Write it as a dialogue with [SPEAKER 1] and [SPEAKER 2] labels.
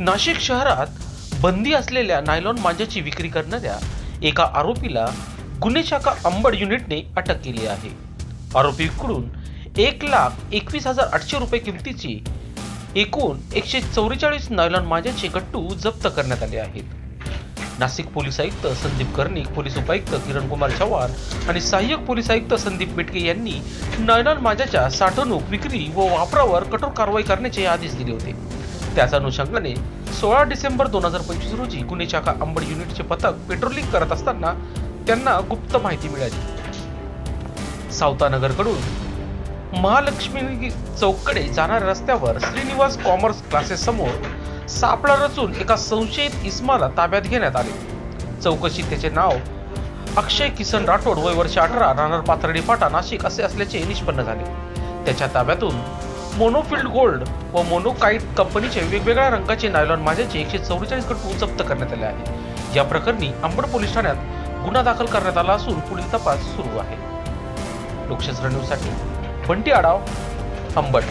[SPEAKER 1] नाशिक शहरात बंदी असलेल्या नायलॉन मांजाची विक्री करणाऱ्या एका आरोपीला गुन्हे शाखा अंबड युनिटने अटक केली आहे. आरोपीकडून 1,21,800 रुपये किमतीची एकूण 144 नायलॉन मांजाचे गट्टू जप्त करण्यात आले आहेत. नाशिक पोलीस आयुक्त संदीप कर्णिक, पोलीस उपायुक्त किरण कुमार चव्हाण आणि सहाय्यक पोलीस आयुक्त संदीप बेटके यांनी नायलॉन मांजाच्या साठवणूक, विक्री व वापरावर कठोर कारवाई करण्याचे आदेश दिले होते. त्याच अनुषंगाने 16 डिसेंबर 2025 रोजी गुन्हे शाखा अंबड युनिटचे पथक पेट्रोलिंग करत असताना त्यांना गुप्त माहिती मिळाली. सावतानगरकडून महालक्ष्मी चौककडे जाणाऱ्या रस्त्यावर श्रीनिवास कॉमर्स क्लासेस समोर सापळा रचून एका संशयित इसमाला ताब्यात घेण्यात आले. चौकशीत त्याचे नाव अक्षय किसन राठोड, वय वर्ष 18, राहणार पाथर्डी फाटा, नाशिक असे असल्याचे निष्पन्न झाले. त्याच्या ताब्यातून मोनोफिल्ड गोल्ड व मोनोकाइट कंपनीचे वेगवेगळ्या रंगाचे नायलॉन मांजाचे 144 गट्टू जप्त करण्यात आले आहे. या प्रकरणी अंबड पोलीस ठाण्यात गुन्हा दाखल करण्यात आला असून पुढील तपास सुरू आहे. लोकशास्त्र न्यूजसाठी बंटी आडाव, अंबड.